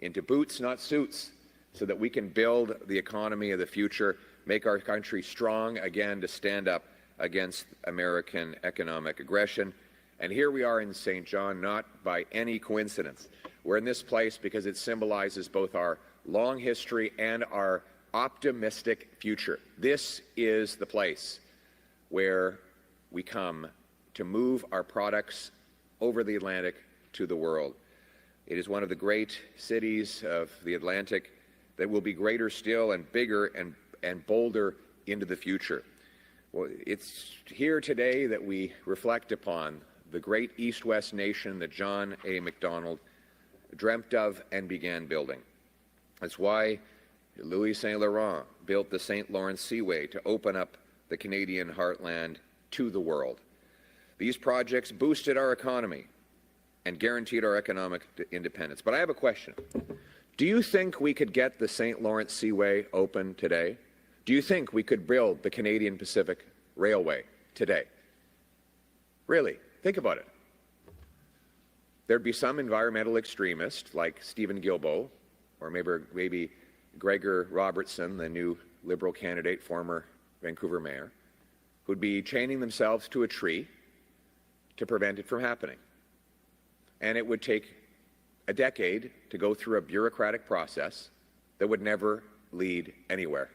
into boots, not suits, so that we can build the economy of the future, make our country strong again to stand up against American economic aggression. And here we are in St. John, not by any coincidence. We're in this place because it symbolizes both our long history and our optimistic future. This is the place where we come to move our products over the Atlantic to the world. It is one of the great cities of the Atlantic that will be greater still and bigger and bolder into the future. Well, it's here today that we reflect upon the great East-West nation that John A. Macdonald dreamt of and began building. That's why Louis St. Laurent built the St. Lawrence Seaway to open up the Canadian heartland to the world. These projects boosted our economy and guaranteed our economic independence. But I have a question. Do you think we could get the St. Lawrence Seaway open today? Do you think we could build the Canadian Pacific Railway today? Really? Think about it. There'd be some environmental extremist like Stephen Guilbeault, or maybe Gregor Robertson, the new Liberal candidate, former Vancouver mayor, who'd be chaining themselves to a tree to prevent it from happening. And it would take a decade to go through a bureaucratic process that would never lead anywhere.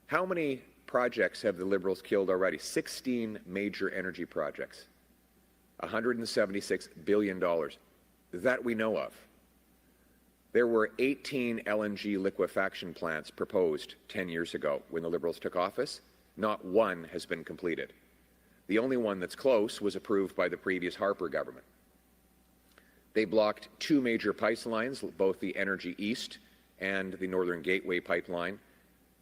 How many projects have the Liberals killed already? 16 major energy projects, $176 billion that we know of. There were 18 LNG liquefaction plants proposed 10 years ago when the Liberals took office. Not one has been completed. The only one that's close was approved by the previous Harper government. They blocked two major pipelines, both the Energy East and the Northern Gateway pipeline.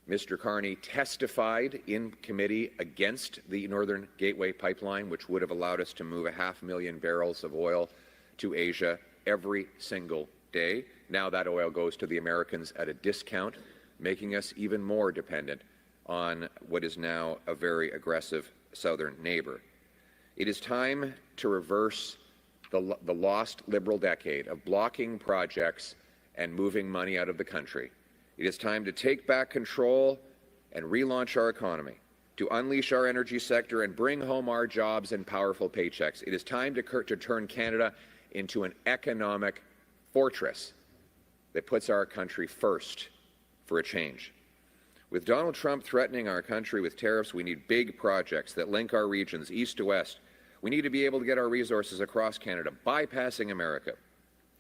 Mr. Carney testified in committee against the Northern Gateway pipeline, which would have allowed us to move 500,000 barrels of oil to Asia every single day. Now that oil goes to the Americans at a discount, making us even more dependent on what is now a very aggressive southern neighbor. It is time to reverse the lost Liberal decade of blocking projects and moving money out of the country. It is time to take back control and relaunch our economy, to unleash our energy sector and bring home our jobs and powerful paychecks. It is time to turn Canada into an economic fortress that puts our country first for a change. With Donald Trump threatening our country with tariffs, we need big projects that link our regions east to west. We need to be able to get our resources across Canada, bypassing America,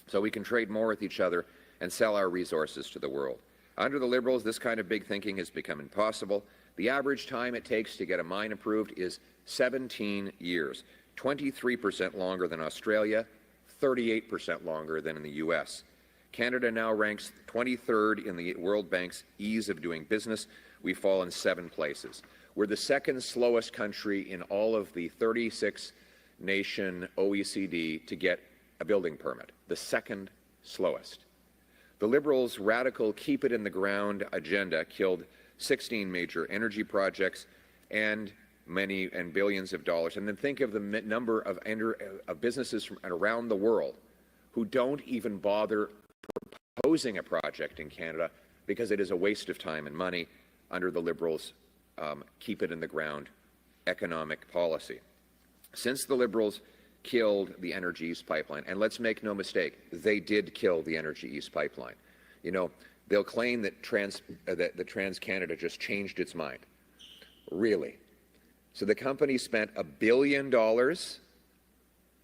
so we can trade more with each other and sell our resources to the world. Under the Liberals, this kind of big thinking has become impossible. The average time it takes to get a mine approved is 17 years, 23% longer than Australia, 38% longer than in the U.S. Canada now ranks 23rd in the World Bank's ease of doing business. We fall in 7 places. We're the second slowest country in all of the 36-nation OECD to get a building permit, the second slowest. The Liberals' radical keep-it-in-the-ground agenda killed 16 major energy projects and billions of dollars. And then think of the number of businesses from around the world who don't even bother proposing a project in Canada because it is a waste of time and money under the Liberals' keep-it-in-the-ground economic policy. Since the Liberals killed the Energy East pipeline, and let's make no mistake, they did kill the Energy East pipeline. You know, they'll claim that TransCanada just changed its mind. Really? So the company spent $1 billion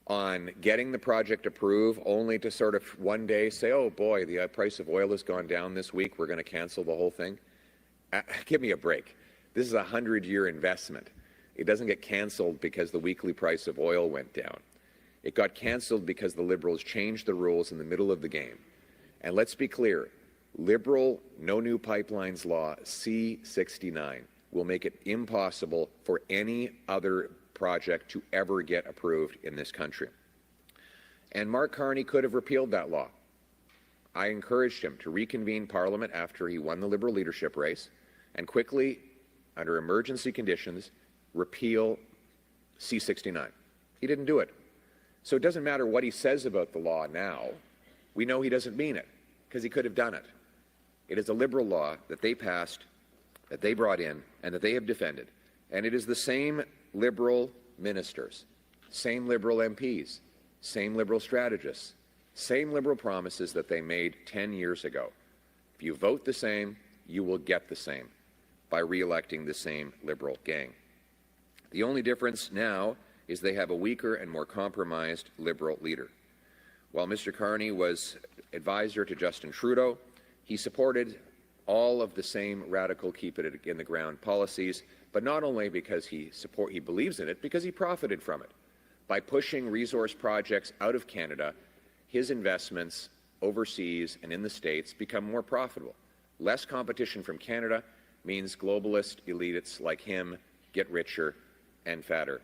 on getting the project approved, only to sort of one day say, oh boy, the price of oil has gone down this week, we're going to cancel the whole thing. Give me a break. This is a 100-year investment. It doesn't get canceled because the weekly price of oil went down. It got canceled because the Liberals changed the rules in the middle of the game. And let's be clear, Liberal No New Pipelines Law C-69 will make it impossible for any other project to ever get approved in this country. And Mark Carney could have repealed that law. I encouraged him to reconvene Parliament after he won the Liberal leadership race and quickly, under emergency conditions, repeal C-69. He didn't do it. So it doesn't matter what he says about the law now. We know he doesn't mean it. because he could have done it. It is a Liberal law that they passed, that they brought in, and that they have defended. And it is the same Liberal ministers, same Liberal MPs, same Liberal strategists, same Liberal promises that they made 10 years ago. If you vote the same, you will get the same by re-electing the same Liberal gang. The only difference now is they have a weaker and more compromised Liberal leader. While Mr. Carney was advisor to Justin Trudeau, he supported all of the same radical keep it in the ground policies, but not only because he believes in it, because he profited from it. By pushing resource projects out of Canada, his investments overseas and in the States become more profitable. Less competition from Canada means globalist elites like him get richer and fatter.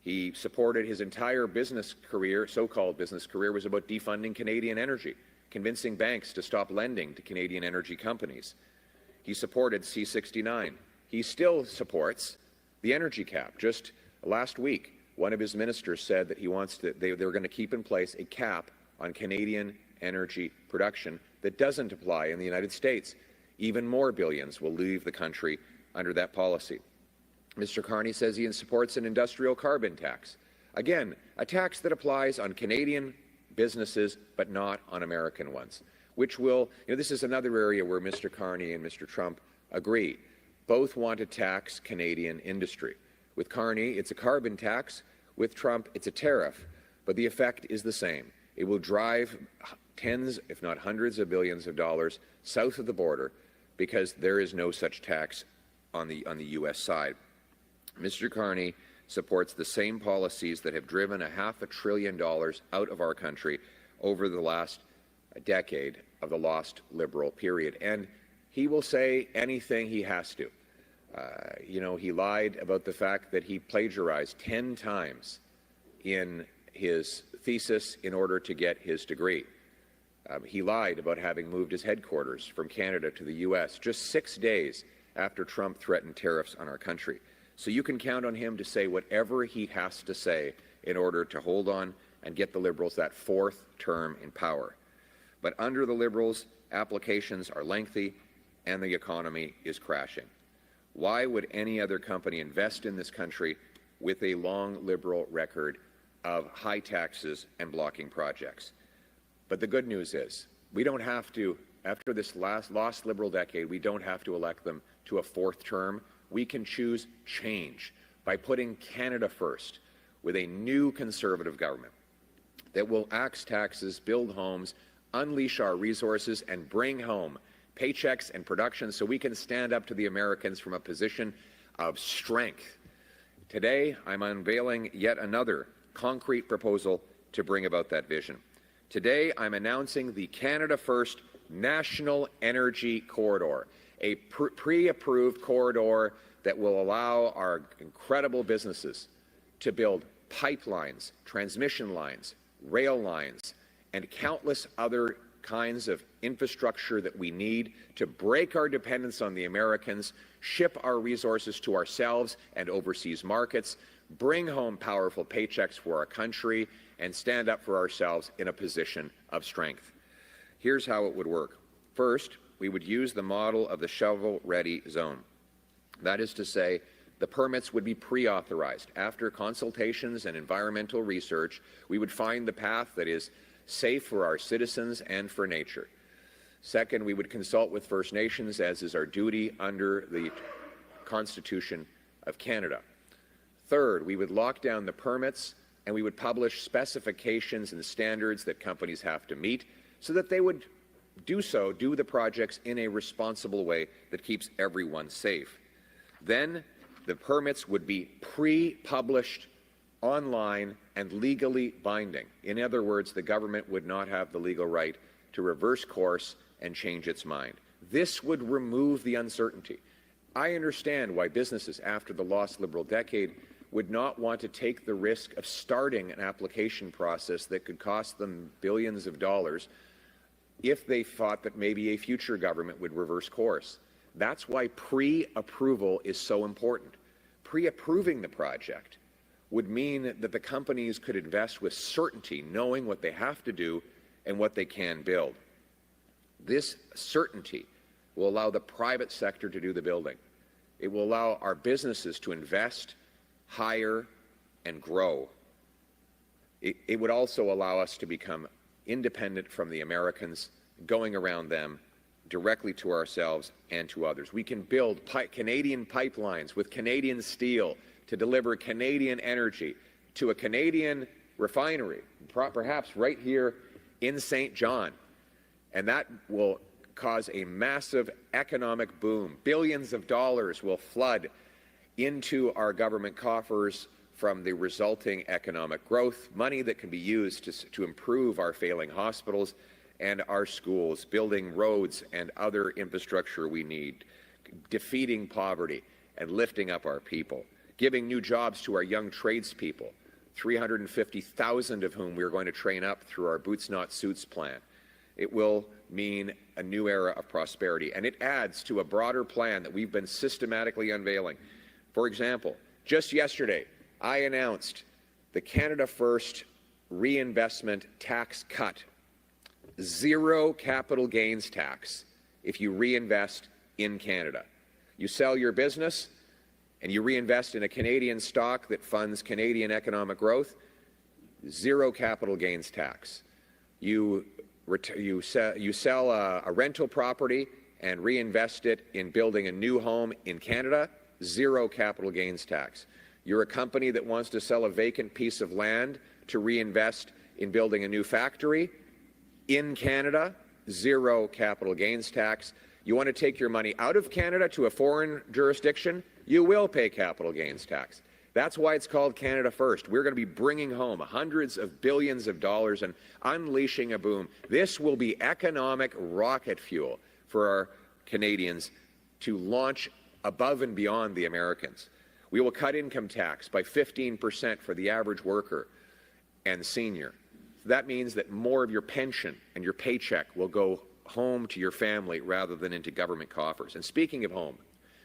He supported his entire business career, so-called business career, was about defunding Canadian energy, convincing banks to stop lending to Canadian energy companies. He supported C-69. He still supports the energy cap. Just last week, one of his ministers said that they're going to keep in place a cap on Canadian energy production that doesn't apply in the United States. Even more billions will leave the country under that policy. Mr. Carney says he supports an industrial carbon tax. Again, a tax that applies on Canadian businesses but not on American ones, which will, this is another area where Mr. Carney and Mr. Trump agree. Both want to tax Canadian industry. With Carney, it's a carbon tax. With Trump, it's a tariff. But the effect is the same. It will drive tens, if not hundreds of billions of dollars south of the border because there is no such tax on the U.S. side. Mr. Carney supports the same policies that have driven $500 billion out of our country over the last decade of the lost Liberal period. And he will say anything he has to. He lied about the fact that he plagiarized 10 times in his thesis in order to get his degree. He lied about having moved his headquarters from Canada to the U.S. just 6 days after Trump threatened tariffs on our country. So you can count on him to say whatever he has to say in order to hold on and get the Liberals that fourth term in power. But under the Liberals, applications are lengthy and the economy is crashing. Why would any other company invest in this country with a long Liberal record of high taxes and blocking projects? But the good news is we don't have to, after this lost Liberal decade, we don't have to elect them to a fourth term. We can choose change by putting Canada first with a new Conservative government that will axe taxes, build homes, unleash our resources, and bring home paychecks and production so we can stand up to the Americans from a position of strength. Today, I'm unveiling yet another concrete proposal to bring about that vision. Today, I'm announcing the Canada First National Energy Corridor, a pre-approved corridor that will allow our incredible businesses to build pipelines, transmission lines, rail lines, and countless other kinds of infrastructure that we need to break our dependence on the Americans, ship our resources to ourselves and overseas markets, bring home powerful paychecks for our country, and stand up for ourselves in a position of strength. Here's how it would work. First, we would use the model of the shovel-ready zone. That is to say, the permits would be pre-authorized. After consultations and environmental research, we would find the path that is safe for our citizens and for nature. Second, we would consult with First Nations, as is our duty under the Constitution of Canada. Third, we would lock down the permits and we would publish specifications and standards that companies have to meet so that they would do the projects in a responsible way that keeps everyone safe. Then the permits would be pre-published online and legally binding. In other words, the government would not have the legal right to reverse course and change its mind. This would remove the uncertainty. I understand why businesses after the lost Liberal decade would not want to take the risk of starting an application process that could cost them billions of dollars if they thought that maybe a future government would reverse course. That's why pre-approval is so important. Pre-approving the project would mean that the companies could invest with certainty, knowing what they have to do and what they can build. This certainty will allow the private sector to do the building. It will allow our businesses to invest, hire, and grow. It would also allow us to become independent from the Americans, going around them directly to ourselves and to others. We can build Canadian pipelines with Canadian steel to deliver Canadian energy to a Canadian refinery, perhaps right here in St. John. And that will cause a massive economic boom. Billions of dollars will flood into our government coffers from the resulting economic growth, money that can be used to improve our failing hospitals and our schools, building roads and other infrastructure we need, defeating poverty and lifting up our people, giving new jobs to our young tradespeople, 350,000 of whom we are going to train up through our Boots Not Suits plan. It will mean a new era of prosperity, and it adds to a broader plan that we've been systematically unveiling. For example, just yesterday, I announced the Canada First reinvestment tax cut. Zero capital gains tax if you reinvest in Canada. You sell your business and you reinvest in a Canadian stock that funds Canadian economic growth, zero capital gains tax. You sell a rental property and reinvest it in building a new home in Canada, zero capital gains tax. You're a company that wants to sell a vacant piece of land to reinvest in building a new factory in Canada, zero capital gains tax. You want to take your money out of Canada to a foreign jurisdiction, you will pay capital gains tax. That's why it's called Canada First. We're going to be bringing home hundreds of billions of dollars and unleashing a boom. This will be economic rocket fuel for our Canadians to launch above and beyond the Americans. We will cut income tax by 15% for the average worker and senior. That means that more of your pension and your paycheck will go home to your family rather than into government coffers. And speaking of home,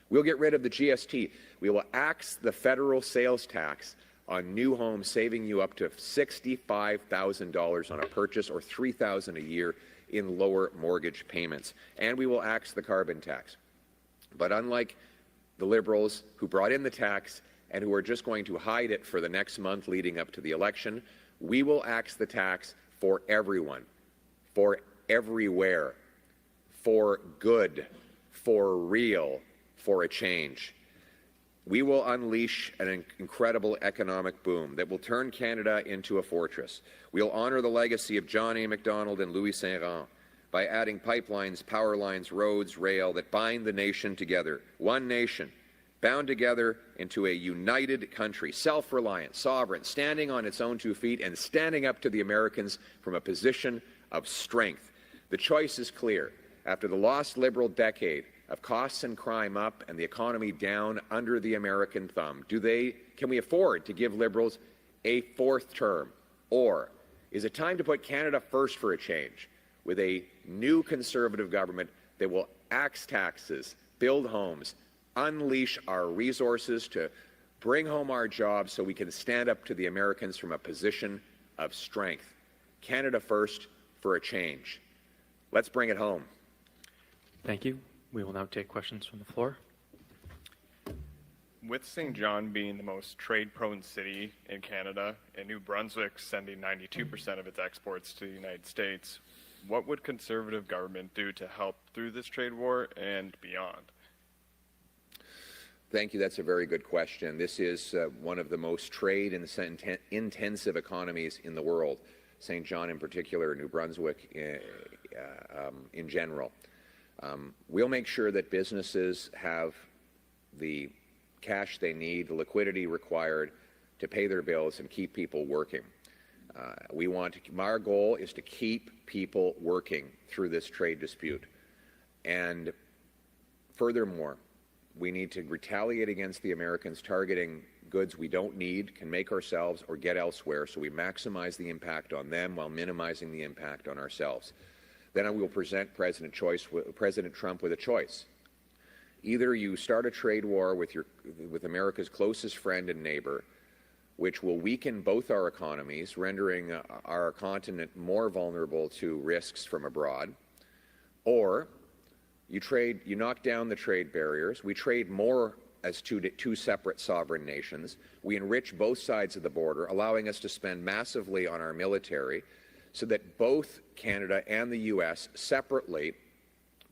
we'll get rid of the GST. We will axe the federal sales tax on new homes, saving you up to $65,000 on a purchase or $3,000 a year in lower mortgage payments. And we will axe the carbon tax. But unlike the Liberals who brought in the tax and who are just going to hide it for the next month leading up to the election, we will axe the tax for everyone, for everywhere, for good, for real, for a change. We will unleash an incredible economic boom that will turn Canada into a fortress. We'll honor the legacy of John A. Macdonald and Louis Saint-Rand by adding pipelines, power lines, roads, rail that bind the nation together. One nation, bound together into a united country, self-reliant, sovereign, standing on its own 2 feet and standing up to the Americans from a position of strength. The choice is clear. After the lost Liberal decade of costs and crime up and the economy down under the American thumb, can we afford to give Liberals a 4th term? Or is it time to put Canada first for a change, with a new Conservative government that will axe taxes, build homes, unleash our resources to bring home our jobs so we can stand up to the Americans from a position of strength? Canada first for a change. Let's bring it home. Thank you. We will now take questions from the floor. With St. John being the most trade-prone city in Canada and New Brunswick sending 92% of its exports to the United States, what would Conservative government do to help through this trade war and beyond? Thank you. That's a very good question. This is one of the most trade-intensive economies in the world, St. John in particular, New Brunswick in general. We'll make sure that businesses have the cash they need, the liquidity required to pay their bills and keep people working. Our goal is to keep people working through this trade dispute. And furthermore, we need to retaliate against the Americans targeting goods we don't need, can make ourselves, or get elsewhere, so we maximize the impact on them while minimizing the impact on ourselves. Then I will present President Trump with a choice. Either you start a trade war with America's closest friend and neighbor, which will weaken both our economies, rendering our continent more vulnerable to risks from abroad, Or you knock down the trade barriers, we trade more as two separate sovereign nations, we enrich both sides of the border, allowing us to spend massively on our military, so that both Canada and the U.S. separately,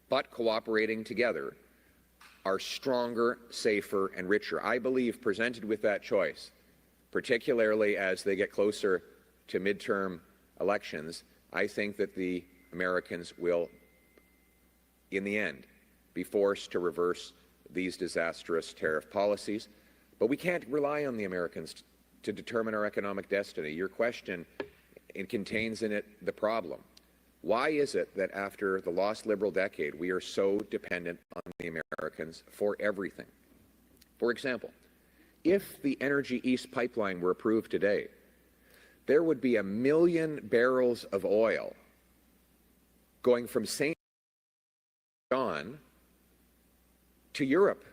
but cooperating together, are stronger, safer, and richer. I believe, presented with that choice, particularly as they get closer to midterm elections, I think that the Americans will, in the end, be forced to reverse these disastrous tariff policies. But we can't rely on the Americans to determine our economic destiny. Your question, it contains in it the problem. Why is it that after the lost Liberal decade, we are so dependent on the Americans for everything? For example, if the Energy East pipeline were approved today, there would be 1 million barrels of oil going from St. John to Europe.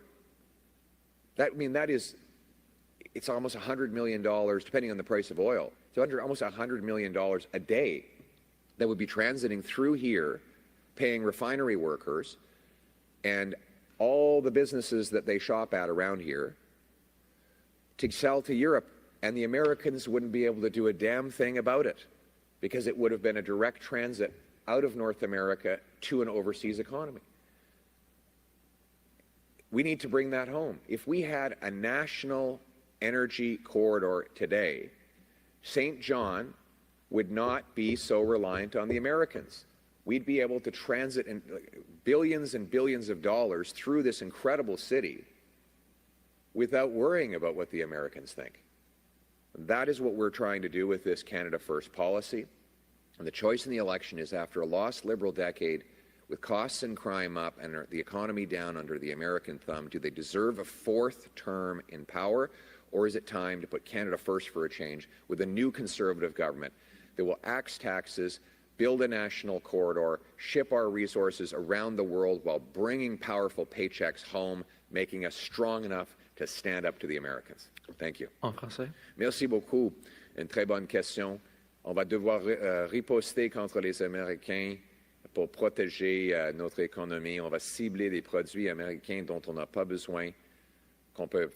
It's almost $100 million, depending on the price of oil. It's almost $100 million a day that would be transiting through here, paying refinery workers and all the businesses that they shop at around here to sell to Europe. And the Americans wouldn't be able to do a damn thing about it, because it would have been a direct transit out of North America to an overseas economy. We need to bring that home. If we had a national energy corridor today, St. John would not be so reliant on the Americans. We'd be able to transit in billions and billions of dollars through this incredible city without worrying about what the Americans think. That is what we're trying to do with this Canada First policy. And the choice in the election is, after a lost Liberal decade, with costs and crime up and the economy down under the American thumb, do they deserve a fourth term in power, or is it time to put Canada first for a change with a new Conservative government that will axe taxes, build a national corridor, ship our resources around the world while bringing powerful paychecks home, making us strong enough to stand up to the Americans? Thank you. En français. Merci beaucoup. Une très bonne question. On va devoir riposter contre les Américains pour protéger notre économie. On va cibler des produits américains dont on n'a pas besoin, on peut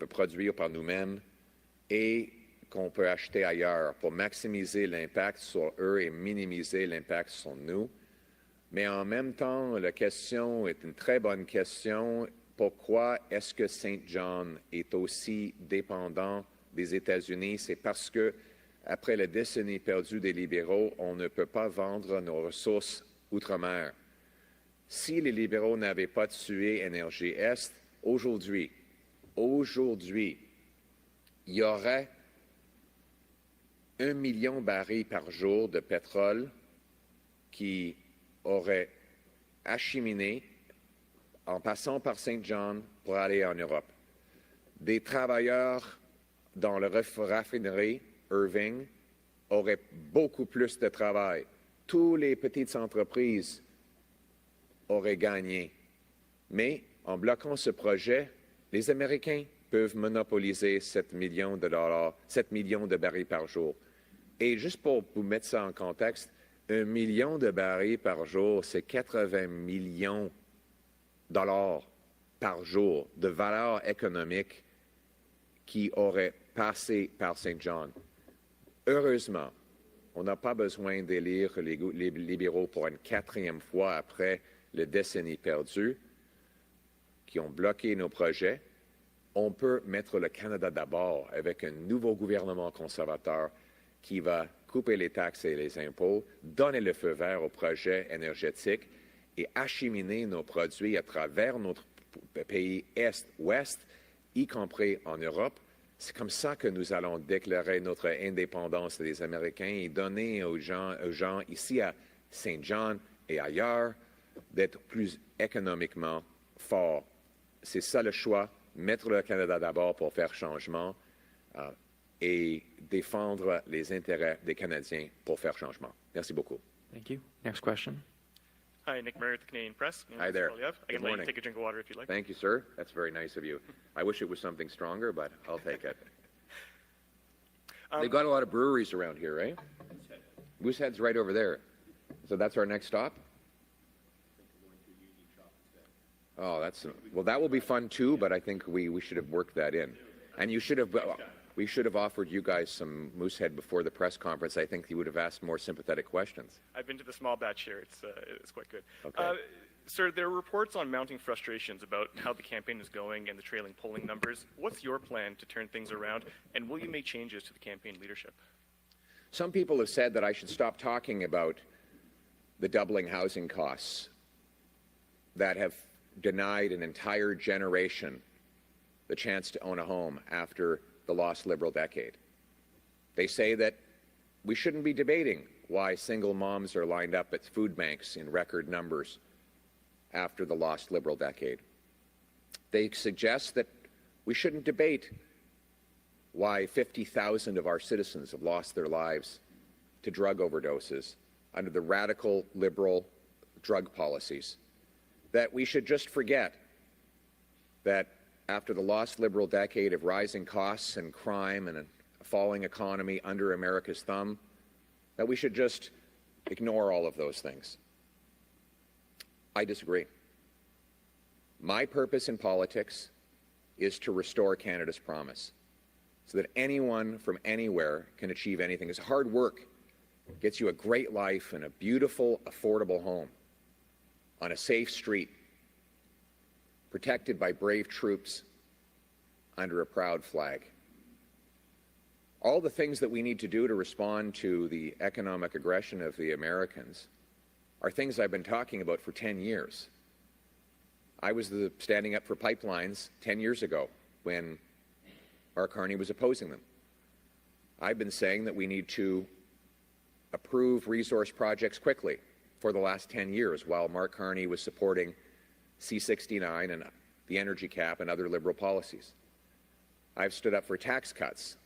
produire par nous-mêmes et qu'on peut acheter ailleurs pour maximiser l'impact sur eux et minimiser l'impact sur nous. Mais en même temps, la question est une très bonne question. Pourquoi est-ce que St. John est aussi dépendant des États-Unis? C'est parce que, après la décennie perdue des libéraux, on ne peut pas vendre nos ressources outre-mer. Si les libéraux n'avaient pas tué Énergie Est, aujourd'hui, il y aurait 1 million de barils par jour de pétrole qui auraient acheminé en passant par St. John pour aller en Europe. Des travailleurs dans la raffinerie Irving auraient beaucoup plus de travail. Toutes les petites entreprises auraient gagné. Mais en bloquant ce projet, les Américains peuvent monopoliser 7 millions de dollars, 7 millions de barils par jour. Et juste pour vous mettre ça en contexte, 1 million de barils par jour, c'est 80 millions de dollars par jour de valeur économique qui aurait passé par St. John. Heureusement, on n'a pas besoin d'élire les libéraux pour une 4e fois après les décennies perdues qui ont bloqué nos projets. On peut mettre le Canada d'abord avec un nouveau gouvernement conservateur qui va couper les taxes et les impôts, donner le feu vert aux projets énergétiques et acheminer nos produits à travers notre pays Est-Ouest, y compris en Europe. C'est comme ça que nous allons déclarer notre indépendance des Américains et donner aux gens ici à St. John et ailleurs d'être plus économiquement forts. C'est ça le choix, mettre le Canada d'abord pour faire changement et défendre les intérêts des Canadiens pour faire changement. Merci beaucoup. Thank you. Next question. Hi, Nick Murray with the Canadian Press. Hi there. I Good can let morning. you take a drink of water if you'd like. Thank you, sir. That's very nice of you. I wish it was something stronger, but I'll take it. They've got a lot of breweries around here, right? Moosehead's right over there. So that's our next stop? Oh, well, that will be fun too, but I think we should have worked that in. And we should have offered you guys some Moosehead before the press conference. I think you would have asked more sympathetic questions. I've been to the small batch here. It's quite good. Okay. Sir, there are reports on mounting frustrations about how the campaign is going and the trailing polling numbers. What's your plan to turn things around, and will you make changes to the campaign leadership? Some people have said that I should stop talking about the doubling housing costs that have denied an entire generation the chance to own a home after the lost Liberal decade. They say that we shouldn't be debating why single moms are lined up at food banks in record numbers after the lost Liberal decade. They suggest that we shouldn't debate why 50,000 of our citizens have lost their lives to drug overdoses under the radical Liberal drug policies. That we should just forget that after the lost Liberal decade of rising costs and crime and a falling economy under America's thumb, that we should just ignore all of those things. I disagree. My purpose in politics is to restore Canada's promise so that anyone from anywhere can achieve anything. It's hard work. It gets you a great life and a beautiful, affordable home on a safe street, protected by brave troops under a proud flag. All the things that we need to do to respond to the economic aggression of the Americans are things I've been talking about for 10 years. I was standing up for pipelines 10 years ago when Mark Carney was opposing them. I've been saying that we need to approve resource projects quickly for the last 10 years while Mark Carney was supporting C-69 and the energy cap and other Liberal policies. I've stood up for tax cuts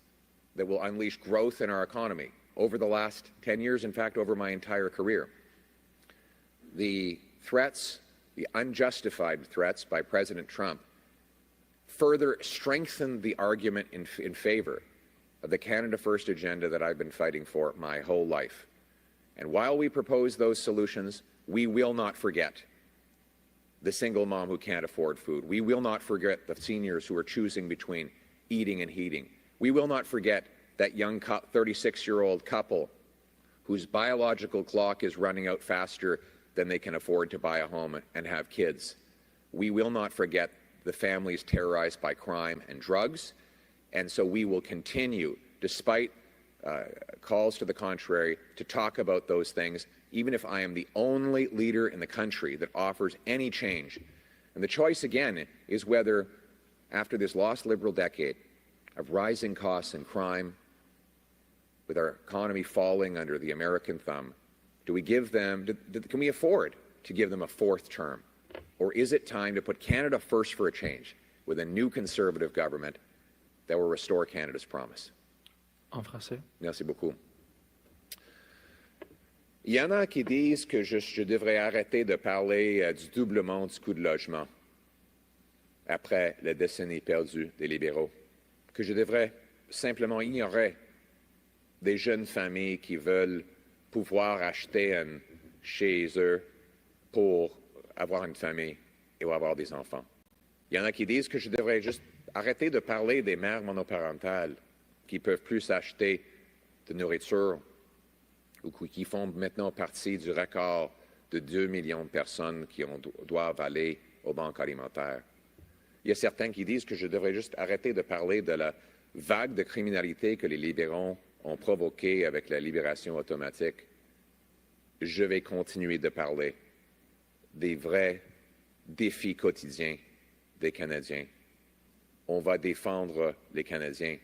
that will unleash growth in our economy over the last 10 years, in fact, over my entire career. The threats, the unjustified threats by President Trump further strengthened the argument in favor of the Canada First agenda that I've been fighting for my whole life. And while we propose those solutions, we will not forget the single mom who can't afford food. We will not forget the seniors who are choosing between eating and heating. We will not forget that young 36-year-old couple whose biological clock is running out faster than they can afford to buy a home and have kids. We will not forget the families terrorized by crime and drugs, and so we will continue, despite calls to the contrary, to talk about those things, even if I am the only leader in the country that offers any change. And the choice, again, is whether, after this lost Liberal decade of rising costs and crime, with our economy falling under the American thumb, do we give them, can we afford to give them a fourth term? Or is it time to put Canada first for a change with a new Conservative government that will restore Canada's promise? En français. Merci beaucoup. Il y en a qui disent que je devrais arrêter de parler du doublement du coût de logement après la décennie perdue des libéraux, que je devrais simplement ignorer des jeunes familles qui veulent pouvoir acheter chez eux pour avoir une famille et avoir des enfants. Il y en a qui disent que je devrais juste arrêter de parler des mères monoparentales qui ne peuvent plus s'acheter de nourriture ou qui font maintenant partie du record de 2 millions de personnes qui doivent aller aux banques alimentaires. Il y a certains qui disent que je devrais juste arrêter de parler de la vague de criminalité que les libéraux ont provoquée avec la libération automatique. Je vais continuer de parler des vrais défis quotidiens des Canadiens. On va défendre les Canadiens.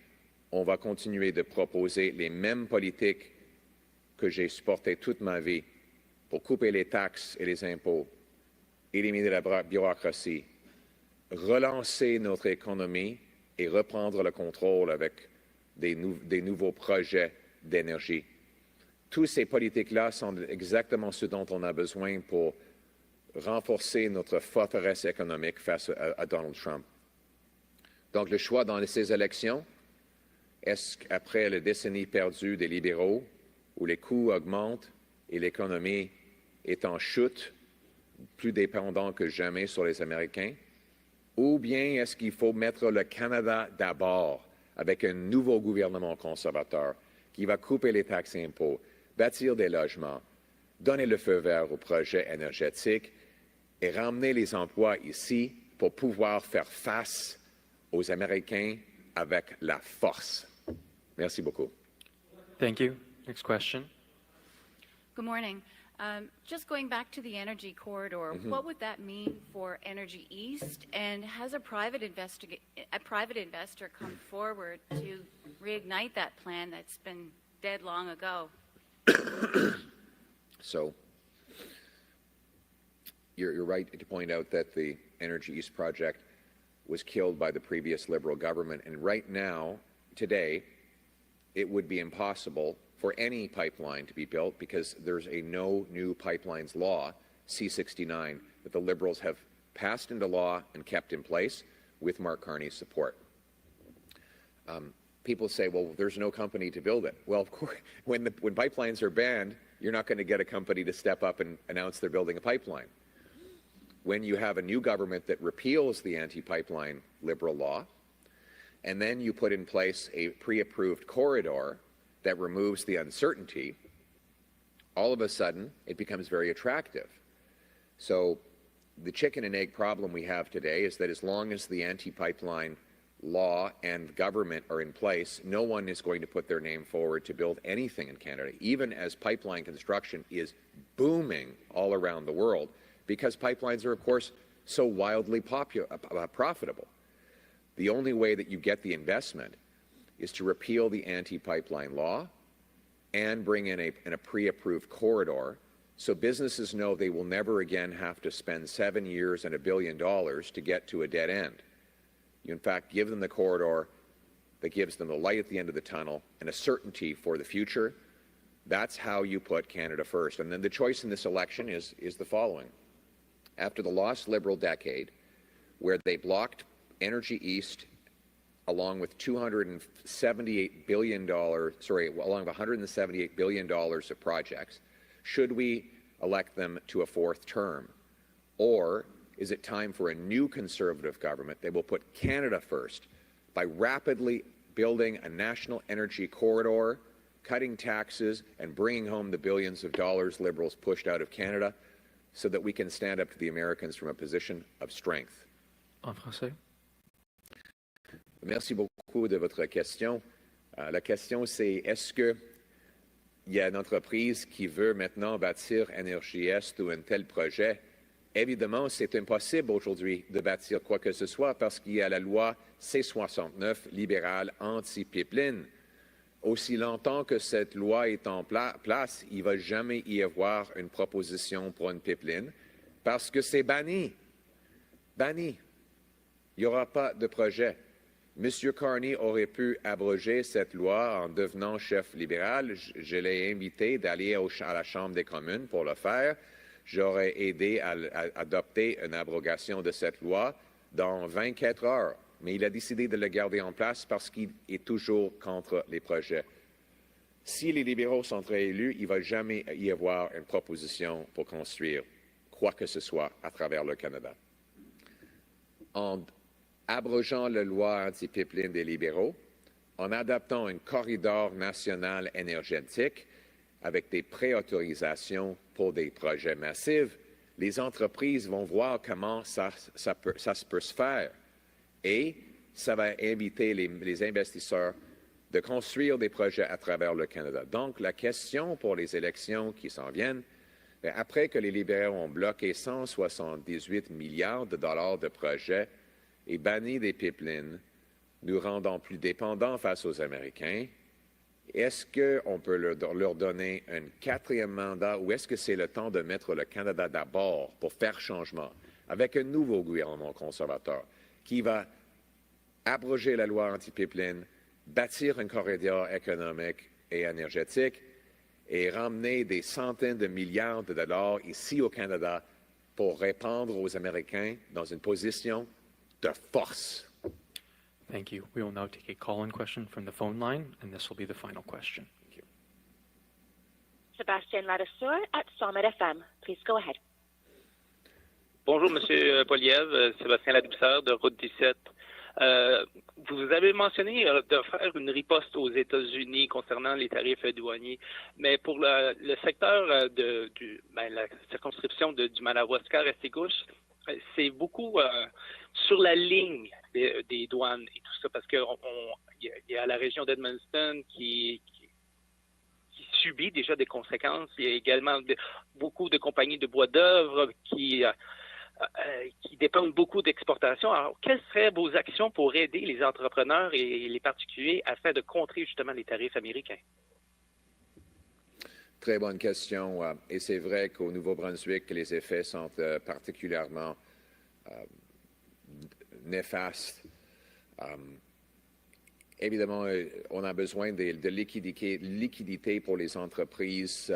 On va continuer de proposer les mêmes politiques que j'ai supportées toute ma vie pour couper les taxes et les impôts, éliminer la bureaucratie, relancer notre économie et reprendre le contrôle avec des nouveaux projets d'énergie. Toutes ces politiques-là sont exactement ce dont on a besoin pour renforcer notre forteresse économique face à Donald Trump. Donc le choix dans ces élections, est-ce qu'après la décennie perdue des libéraux, où les coûts augmentent et l'économie est en chute, plus dépendants que jamais sur les Américains? Ou bien est-ce qu'il faut mettre le Canada d'abord avec un nouveau gouvernement conservateur qui va couper les taxes et impôts, bâtir des logements, donner le feu vert aux projets énergétiques et ramener les emplois ici pour pouvoir faire face aux Américains avec la force? Merci beaucoup. Thank you. Next question. Good morning. Just going back to the energy corridor, what would that mean for Energy East? And has a private investor come forward to reignite that plan that's been dead long ago? So you're right to point out that the Energy East project was killed by the previous Liberal government. And right now, today, it would be impossible for any pipeline to be built because there's a no new pipelines law, C-69, that the Liberals have passed into law and kept in place with Mark Carney's support. People say, well, there's no company to build it. Well, of course, when pipelines are banned, you're not going to get a company to step up and announce they're building a pipeline. When you have a new government that repeals the anti-pipeline Liberal law, and then you put in place a pre-approved corridor that removes the uncertainty, all of a sudden it becomes very attractive. So the chicken and egg problem we have today is that as long as the anti-pipeline law and government are in place, no one is going to put their name forward to build anything in Canada, even as pipeline construction is booming all around the world, because pipelines are, of course, so wildly profitable. The only way that you get the investment is to repeal the anti-pipeline law and bring in a pre-approved corridor so businesses know they will never again have to spend 7 years and $1 billion to get to a dead end. You, in fact, give them the corridor that gives them the light at the end of the tunnel and a certainty for the future. That's how you put Canada first. And then the choice in this election is the following. After the lost Liberal decade, where they blocked Energy East along with $178 billion of projects, should we elect them to a fourth term? Or is it time for a new Conservative government that will put Canada first by rapidly building a national energy corridor, cutting taxes, and bringing home the billions of dollars Liberals pushed out of Canada so that we can stand up to the Americans from a position of strength? En français. Merci beaucoup de votre question. La question, c'est est-ce qu'il y a une entreprise qui veut maintenant bâtir Énergie Est ou un tel projet? Évidemment, c'est impossible aujourd'hui de bâtir quoi que ce soit parce qu'il y a la loi C-69 libérale anti-pipeline. Aussi longtemps que cette loi est en place, il ne va jamais y avoir une proposition pour une pipeline parce que c'est banni. Banni. Il n'y aura pas de projet. M. Carney aurait pu abroger cette loi en devenant chef libéral. Je l'ai invité d'aller à la Chambre des communes pour le faire. J'aurais aidé à adopter une abrogation de cette loi dans 24 heures. Mais il a décidé de le garder en place parce qu'il est toujours contre les projets. Si les libéraux sont réélus, il ne va jamais y avoir une proposition pour construire quoi que ce soit à travers le Canada. En abrogeant la loi anti-pipeline des libéraux, en adoptant un corridor national énergétique avec des préautorisations pour des projets massifs, les entreprises vont voir comment ça peut se faire. Et ça va inviter les investisseurs de construire des projets à travers le Canada. Donc, la question pour les élections qui s'en viennent, après que les libéraux ont bloqué 178 milliards de dollars de projets et banni des pipelines, nous rendant plus dépendants face aux Américains, est-ce qu'on peut leur donner un quatrième mandat ou est-ce que c'est le temps de mettre le Canada d'abord pour faire changement avec un nouveau gouvernement conservateur qui va abroger la loi anti-pipeline, bâtir un corridor économique et énergétique et ramener des centaines de milliards de dollars ici au Canada pour répondre aux Américains dans une position de force? Thank you. We will now take a call-in question from the phone line, and this will be the final question. Sebastian Ladouceur at Summit FM. Please go ahead. Bonjour, Monsieur Poliev, Sébastien Ladouceur de Route 17. Vous avez mentionné de faire une riposte aux États-Unis concernant les tarifs douaniers, mais pour le secteur la circonscription du Madawaska-Restigouche, c'est beaucoup sur la ligne des douanes et tout ça, parce qu'il y a la région d'Edmundston qui subit déjà des conséquences. Il y a également beaucoup de compagnies de bois d'œuvre qui dépendent beaucoup d'exportation. Alors, quelles seraient vos actions pour aider les entrepreneurs et les particuliers afin de contrer justement les tarifs américains? Très bonne question. Et c'est vrai qu'au Nouveau-Brunswick, les effets sont particulièrement néfastes. Évidemment, on a besoin de liquidité pour les entreprises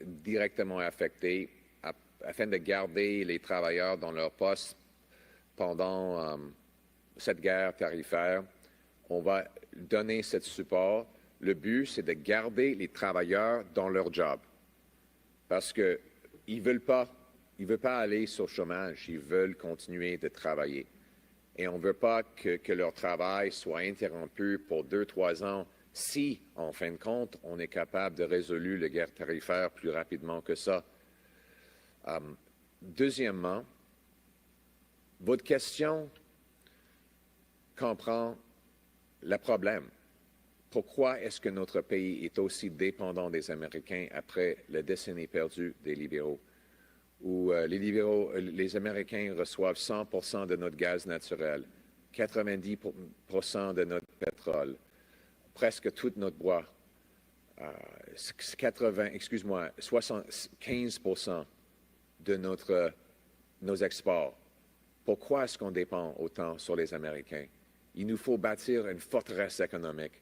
directement affectées afin de garder les travailleurs dans leur poste pendant cette guerre tarifaire. On va donner ce support. Le but, c'est de garder les travailleurs dans leur job parce qu'ils ne veulent pas aller sur le chômage, ils veulent continuer de travailler. Et on ne veut pas que leur travail soit interrompu pour 2-3 ans si, en fin de compte, on est capable de résoudre la guerre tarifaire plus rapidement que ça. Deuxièmement, votre question comprend le problème. Pourquoi est-ce que notre pays est aussi dépendant des Américains après la décennie perdue des libéraux, où les Américains reçoivent 100% de notre gaz naturel, 90% de notre pétrole, presque tout notre bois, 75% de nos exports. Pourquoi est-ce qu'on dépend autant sur les Américains? Il nous faut bâtir une forteresse économique.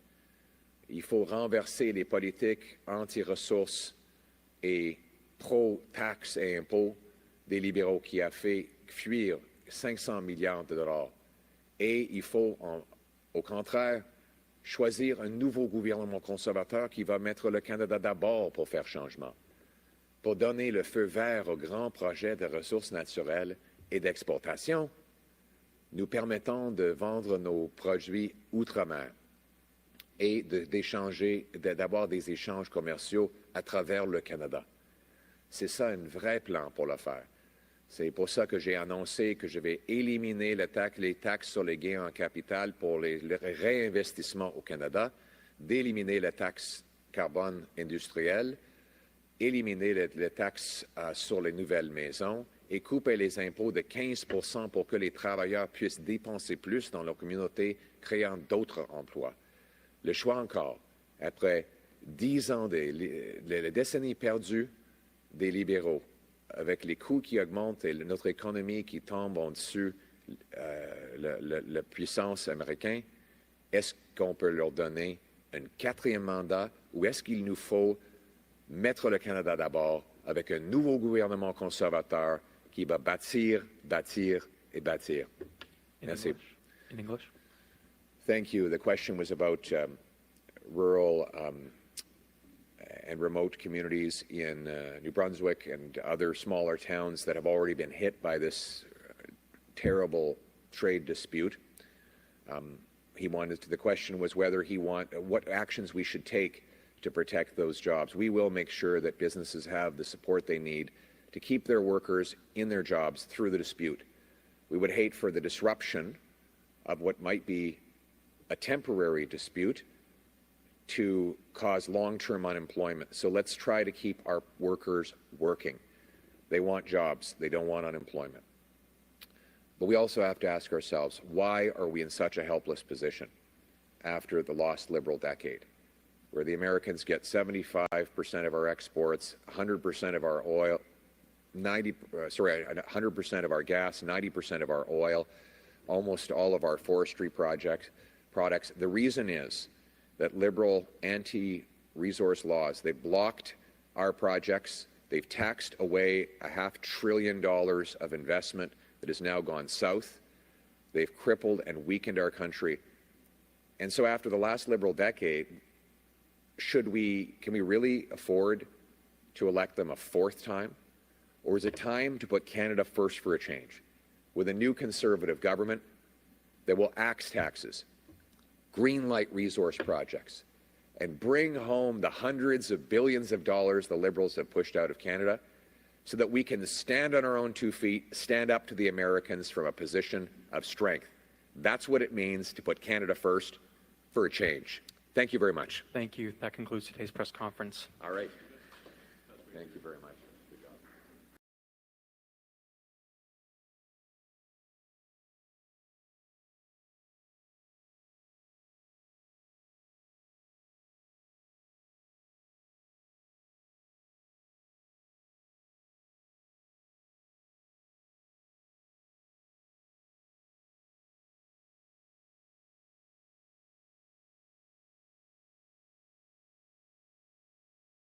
Il faut renverser les politiques anti-ressources et pro-taxes et impôts des libéraux qui a fait fuir 500 milliards de dollars. Et il faut, au contraire, choisir un nouveau gouvernement conservateur qui va mettre le Canada d'abord pour faire changement, pour donner le feu vert aux grands projets de ressources naturelles et d'exportation, nous permettant de vendre nos produits outre-mer et d'avoir des échanges commerciaux à travers le Canada. C'est ça un vrai plan pour le faire. C'est pour ça que j'ai annoncé que je vais éliminer les taxes sur les gains en capital pour le réinvestissement au Canada, d'éliminer la taxe carbone industrielle, éliminer les taxes sur les nouvelles maisons et couper les impôts de 15% pour que les travailleurs puissent dépenser plus dans leur communauté, créant d'autres emplois. Le choix encore, après 10 ans de la décennie perdue des libéraux, avec les coûts qui augmentent et notre économie qui tombe en dessus la puissance américaine, est-ce qu'on peut leur donner un 4e mandat ou est-ce qu'il nous faut mettre le Canada d'abord avec un nouveau gouvernement conservateur qui va bâtir, bâtir et bâtir? Merci. In English? Thank you. The question was about rural and remote communities in New Brunswick and other smaller towns that have already been hit by this terrible trade dispute. The question was what actions we should take to protect those jobs. We will make sure that businesses have the support they need to keep their workers in their jobs through the dispute. We would hate for the disruption of what might be a temporary dispute to cause long-term unemployment. So let's try to keep our workers working. They want jobs. They don't want unemployment. But we also have to ask ourselves, why are we in such a helpless position after the lost Liberal decade, where the Americans get 75% of our exports, 100% of our oil, 100% of our gas, 90% of our oil, almost all of our forestry products. The reason is that Liberal anti-resource laws, they've blocked our projects. They've taxed away $500 billion of investment that has now gone south. They've crippled and weakened our country. And so after the last Liberal decade, can we really afford to elect them a 4th time? Or is it time to put Canada first for a change? with a new Conservative government that will axe taxes, greenlight resource projects, and bring home the hundreds of billions of dollars the Liberals have pushed out of Canada so that we can stand on our own 2 feet, stand up to the Americans from a position of strength. That's what it means to put Canada first for a change. Thank you very much. Thank you. That concludes today's press conference. All right. Thank you very much. Good job.